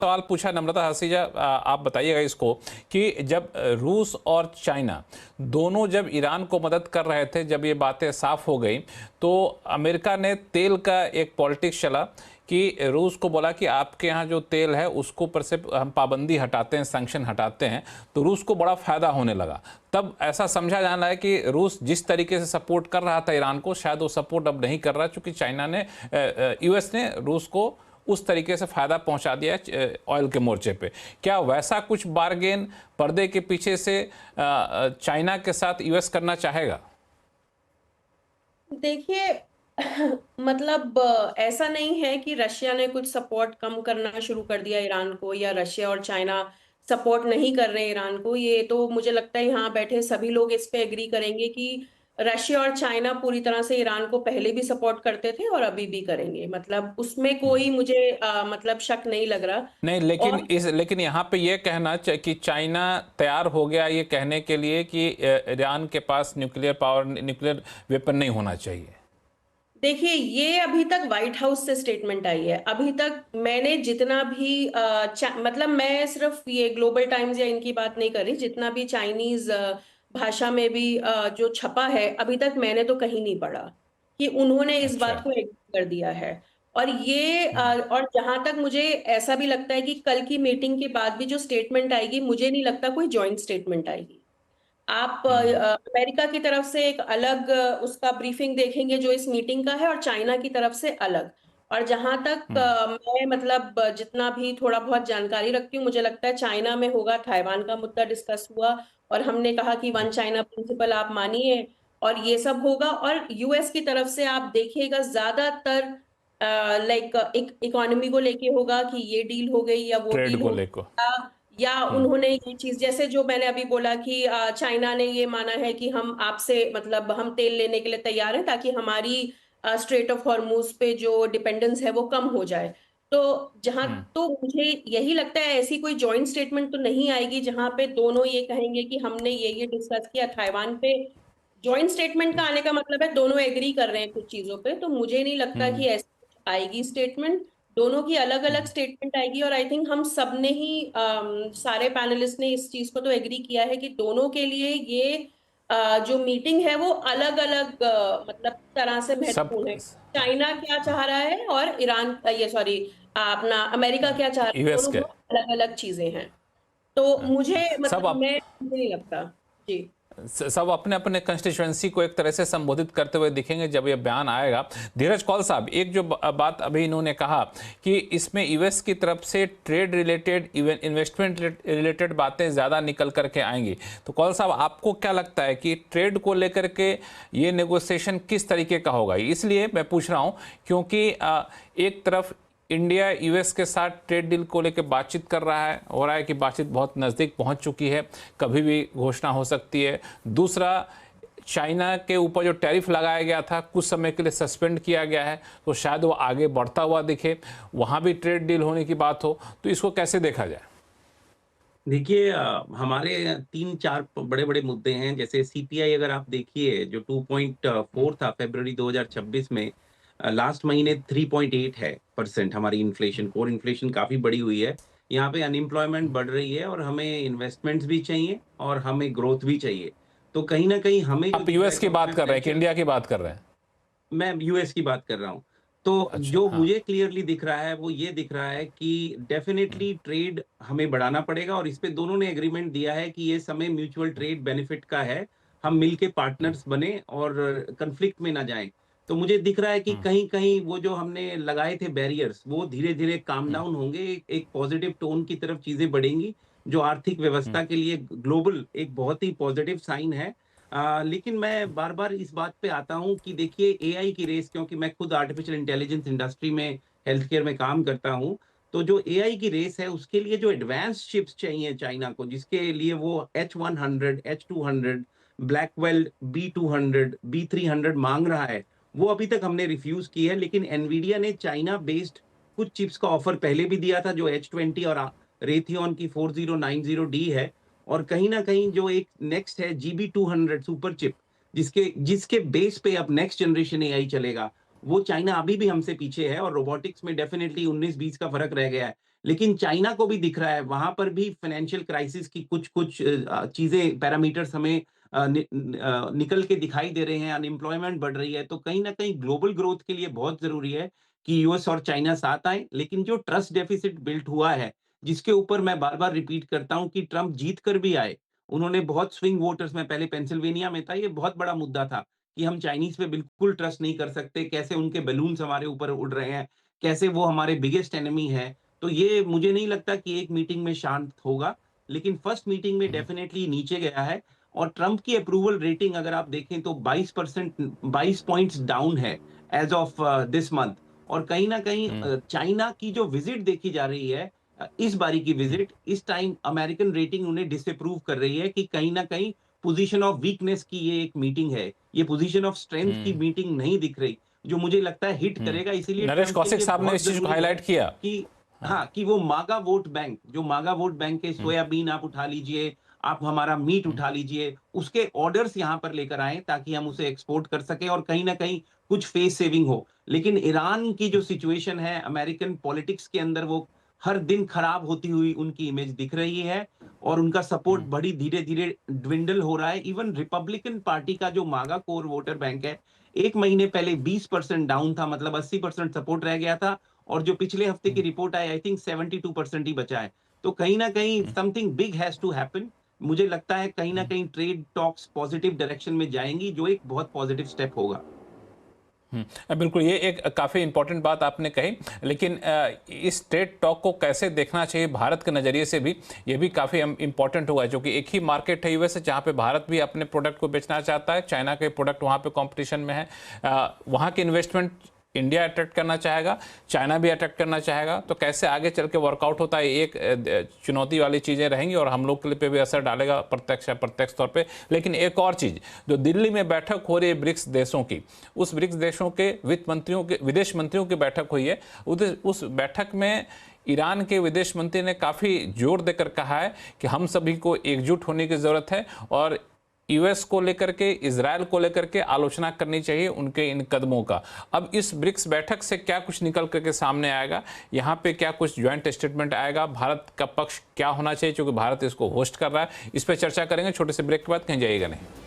सवाल पूछा नम्रता हसीजा, आप बताइएगा इसको कि जब रूस और चाइना दोनों जब ईरान को मदद कर रहे थे, जब ये बातें साफ हो गई, तो अमेरिका ने तेल का एक पॉलिटिक्स चला कि रूस को बोला कि आपके यहाँ जो तेल है उसको ऊपर से हम पाबंदी हटाते हैं, सैंक्शन हटाते हैं, तो रूस को बड़ा फायदा होने लगा। तब ऐसा समझा जाना है कि रूस जिस तरीके से सपोर्ट कर रहा था ईरान को, शायद वो सपोर्ट अब नहीं कर रहा, क्योंकि चाइना ने, यूएस ने रूस को उस तरीके से फायदा पहुंचा दिया ऑयल के मोर्चे पे। क्या वैसा कुछ बार्गेन पर्दे के पीछे से चाइना के साथ यूएस करना चाहेगा? देखिए मतलब ऐसा नहीं है कि रशिया ने कुछ सपोर्ट कम करना शुरू कर दिया ईरान को, या रशिया और चाइना सपोर्ट नहीं कर रहे ईरान को। ये तो मुझे लगता है यहाँ बैठे सभी लोग इस पे एग्री करेंगे कि रशिया और चाइना पूरी तरह से ईरान को पहले भी सपोर्ट करते थे और अभी भी करेंगे। मतलब उसमें कोई मुझे मतलब शक नहीं लग रहा। नहीं, और लेकिन यहाँ पे ये कहना कि चाइना तैयार हो गया ये कहने के लिए कि ईरान के पास न्यूक्लियर पावर, न्यूक्लियर वेपन नहीं होना चाहिए। देखिए, ये अभी तक व्हाइट हाउस से स्टेटमेंट आई है। अभी तक मैंने जितना भी मतलब मैं सिर्फ ये ग्लोबल टाइम्स या इनकी बात नहीं कर रही, जितना भी चाइनीज भाषा में भी जो छपा है, अभी तक मैंने तो कहीं नहीं पढ़ा कि उन्होंने इस अच्छा। बात को एग्री कर दिया है। और ये और जहां तक मुझे ऐसा भी लगता है कि कल की मीटिंग के बाद भी जो स्टेटमेंट आएगी, मुझे नहीं लगता कोई जॉइंट स्टेटमेंट आएगी। आप अमेरिका की तरफ से एक अलग उसका ब्रीफिंग देखेंगे जो इस मीटिंग का है, और चाइना की तरफ से अलग। और जहां तक मैं मतलब जितना भी थोड़ा बहुत जानकारी रखती हूँ, मुझे लगता है चाइना में होगा, ताइवान का मुद्दा डिस्कस हुआ, और हमने कहा कि वन चाइना प्रिंसिपल आप मानिए, और ये सब होगा। और यूएस की तरफ से आप देखिएगा ज्यादातर लाइक इकोनॉमी को लेके होगा कि ये डील हो गई या वो ट्रेड डील को हो लेकर। गई, या उन्होंने ये चीज, जैसे जो मैंने अभी बोला कि चाइना ने ये माना है कि हम आपसे मतलब हम तेल लेने के लिए तैयार हैं ताकि हमारी स्ट्रेट ऑफ हॉर्मूज पे जो डिपेंडेंस है वो कम हो जाए। तो जहां, तो मुझे यही लगता है ऐसी कोई जॉइंट स्टेटमेंट तो नहीं आएगी जहां पे दोनों ये कहेंगे कि हमने ये डिस्कस किया ताइवान पे। जॉइंट स्टेटमेंट का आने का मतलब है दोनों एग्री कर रहे हैं कुछ चीजों पे। तो मुझे नहीं लगता कि ऐसी आएगी स्टेटमेंट। दोनों की अलग अलग स्टेटमेंट आएगी, और आई थिंक हम सब ने ही सारे पैनलिस्ट ने इस चीज को तो एग्री किया है कि दोनों के लिए ये जो मीटिंग है वो अलग अलग मतलब तरह से सब महत्वपूर्ण है। चाइना क्या चाह रहा है और ईरान ये सॉरी अपना अमेरिका क्या चाह रहा है, यूएस दोनों के बहुत अलग अलग चीजें हैं। तो मुझे सब मतलब मैं मुझे नहीं लगता। जी। सब अपने अपने कंस्टिट्यूएंसी को एक तरह से संबोधित करते हुए दिखेंगे जब ये बयान आएगा। धीरज कौल साहब, एक जो बात अभी इन्होंने कहा कि इसमें यूएस की तरफ से ट्रेड रिलेटेड, इन्वेस्टमेंट रिलेटेड बातें ज़्यादा निकल करके आएंगी, तो कौल साहब आपको क्या लगता है कि ट्रेड को लेकर के ये नेगोशिएशन किस तरीके का होगा? इसलिए मैं पूछ रहा हूँ क्योंकि एक तरफ इंडिया यूएस के साथ ट्रेड डील को लेकर बातचीत कर रहा है, हो रहा है कि बातचीत बहुत नज़दीक पहुंच चुकी है, कभी भी घोषणा हो सकती है। दूसरा, चाइना के ऊपर जो टैरिफ लगाया गया था कुछ समय के लिए सस्पेंड किया गया है, तो शायद वो आगे बढ़ता हुआ दिखे, वहाँ भी ट्रेड डील होने की बात हो, तो इसको कैसे देखा जाए? देखिए हमारे 3-4 बड़े बड़े मुद्दे हैं। जैसे सीपीआई अगर आप देखिए जो 2.4 था फरवरी 2026 में, लास्ट महीने 3.8 है परसेंट। हमारी इन्फ्लेशन, कोर इन्फ्लेशन काफी बड़ी हुई है। यहाँ पे अनएम्प्लॉयमेंट बढ़ रही है, और हमें इन्वेस्टमेंट्स भी चाहिए और हमें ग्रोथ भी चाहिए। तो कहीं ना कहीं हमें जो आप दिख रहा है यूएस की बात कर रहे हैं कि प्रेशर, इंडिया की बात कर रहे हैं? मैं यूएस की बात कर रहा हूँ। तो अच्छा, जो हाँ। मुझे क्लियरली दिख रहा है वो ये दिख रहा है कि डेफिनेटली ट्रेड हमें बढ़ाना पड़ेगा, और इस पे दोनों ने एग्रीमेंट दिया है कि ये समय म्यूचुअल ट्रेड बेनिफिट का है। हम मिलके पार्टनर्स बने और कन्फ्लिक्ट में ना जाएं। तो मुझे दिख रहा है कि कहीं कहीं वो जो हमने लगाए थे बैरियर्स, वो धीरे धीरे काम डाउन होंगे, एक पॉजिटिव टोन की तरफ चीजें बढ़ेंगी, जो आर्थिक व्यवस्था के लिए ग्लोबल एक बहुत ही पॉजिटिव साइन है। लेकिन मैं बार बार इस बात पे आता हूँ कि देखिए एआई की रेस, क्योंकि मैं खुद आर्टिफिशियल इंटेलिजेंस इंडस्ट्री में, हेल्थ केयर में काम करता हूँ। तो जो एआई की रेस है उसके लिए जो एडवांस चिप्स चाहिए चाइना को, जिसके लिए वो H100, H200, Blackwell B200, B300 मांग रहा है, वो अभी तक हमने रिफ्यूज की है। लेकिन एनवीडिया ने चाइना बेस्ड कुछ चिप्स का ऑफर पहले भी दिया था, जो H20 और रेथियन की 4090D है। और कहीं ना कहीं जो एक नेक्स्ट है GB200 सुपर चिप, जिसके जिसके बेस पे अब नेक्स्ट जनरेशन एआई चलेगा, वो चाइना अभी भी हमसे पीछे है, और रोबोटिक्स में डेफिनेटली 19-20 का फर्क रह गया है। लेकिन चाइना को भी दिख रहा है, वहां पर भी फाइनेंशियल क्राइसिस की कुछ कुछ चीजें, पैरामीटर्स हमें निकल के दिखाई दे रहे हैं, अनएम्प्लॉयमेंट बढ़ रही है। तो कहीं ना कहीं ग्लोबल ग्रोथ के लिए बहुत जरूरी है कि यूएस और चाइना साथ आए। लेकिन जो ट्रस्ट डेफिसिट बिल्ट हुआ है, जिसके ऊपर मैं बार बार रिपीट करता हूं कि ट्रंप जीत कर भी आए, उन्होंने बहुत स्विंग वोटर्स में, पहले पेंसिल्वेनिया में था, ये बहुत बड़ा मुद्दा था कि हम चाइनीज पे बिल्कुल ट्रस्ट नहीं कर सकते, कैसे उनके बलून्स हमारे ऊपर उड़ रहे हैं, कैसे वो हमारे बिगेस्ट एनिमी है। तो ये मुझे नहीं लगता कि एक मीटिंग में शांत होगा, लेकिन फर्स्ट मीटिंग में डेफिनेटली नीचे गया है। और ट्रंप की अप्रूवल रेटिंग अगर आप देखें तो 22 पॉइंट्स डाउन है एज ऑफ दिस मंथ। और कहीं ना कहीं चाइना की जो विजिट देखी जा रही है, इस बारी की विजिट, इस टाइम अमेरिकन रेटिंग उन्हें डिसअप्रूव कर रही है कि कहीं ना कहीं पोजीशन ऑफ वीकनेस की ये एक मीटिंग है, ये पोजीशन ऑफ स्ट्रेंथ की मीटिंग नहीं दिख रही, जो मुझे लगता है हिट करेगा। इसीलिए नरेश ट्रंप के कौशिक लिए साहब ने बहुत इस चीज को जरूरी है हाईलाइट किया। कि हाँ, कि वो मागा वोट बैंक, जो मागा वोट बैंक के सोयाबीन आप उठा लीजिए, आप हमारा मीट उठा लीजिए, उसके ऑर्डर्स यहाँ पर लेकर आए ताकि हम उसे एक्सपोर्ट कर सके और कहीं ना कहीं कुछ फेस सेविंग हो। लेकिन ईरान की जो सिचुएशन है अमेरिकन पॉलिटिक्स के अंदर, वो हर दिन खराब होती हुई उनकी इमेज दिख रही है और उनका सपोर्ट बड़ी धीरे धीरे ड्विंडल हो रहा है। इवन रिपब्लिकन पार्टी का जो मागा कोर वोटर बैंक है, एक महीने पहले 20% डाउन था, मतलब 80% सपोर्ट रह गया था, और जो पिछले हफ्ते की रिपोर्ट आई थिंक 72% ही बचा है। तो कहीं ना कहीं something big has to happen. मुझे लगता है कहीं ना कहीं ट्रेड टॉक्स पॉजिटिव डायरेक्शन में जाएंगी, जो एक बहुत पॉजिटिव स्टेप होगा। बिल्कुल, ये एक काफ़ी इंपॉर्टेंट बात आपने कही। लेकिन इस ट्रेड टॉक को कैसे देखना चाहिए भारत के नज़रिए से भी, ये भी काफ़ी इंपॉर्टेंट हुआ है, क्योंकि एक ही मार्केट है यूएस, जहाँ पे भारत भी अपने प्रोडक्ट को बेचना चाहता है, चाइना के प्रोडक्ट वहाँ पे कंपटीशन में है, वहाँ की इन्वेस्टमेंट इंडिया अट्रैक्ट करना चाहेगा, चाइना भी अट्रैक्ट करना चाहेगा। तो कैसे आगे चल के वर्कआउट होता है, एक चुनौती वाली चीज़ें रहेंगी और हम लोग के लिए पे भी असर डालेगा प्रत्यक्ष या प्रत्यक्ष तौर पे। लेकिन एक और चीज़, जो दिल्ली में बैठक हो रही है ब्रिक्स देशों की, उस ब्रिक्स देशों के विदेश मंत्रियों की बैठक हुई है, उस बैठक में ईरान के विदेश मंत्री ने काफ़ी जोर देकर कहा है कि हम सभी को एकजुट होने की ज़रूरत है और यूएस को लेकर के, इजरायल को लेकर के आलोचना करनी चाहिए उनके इन कदमों का। अब इस ब्रिक्स बैठक से क्या कुछ निकल करके सामने आएगा, यहाँ पे क्या कुछ ज्वाइंट स्टेटमेंट आएगा, भारत का पक्ष क्या होना चाहिए, क्योंकि भारत इसको होस्ट कर रहा है, इस पर चर्चा करेंगे छोटे से ब्रेक के बाद। कहीं जाइएगा नहीं।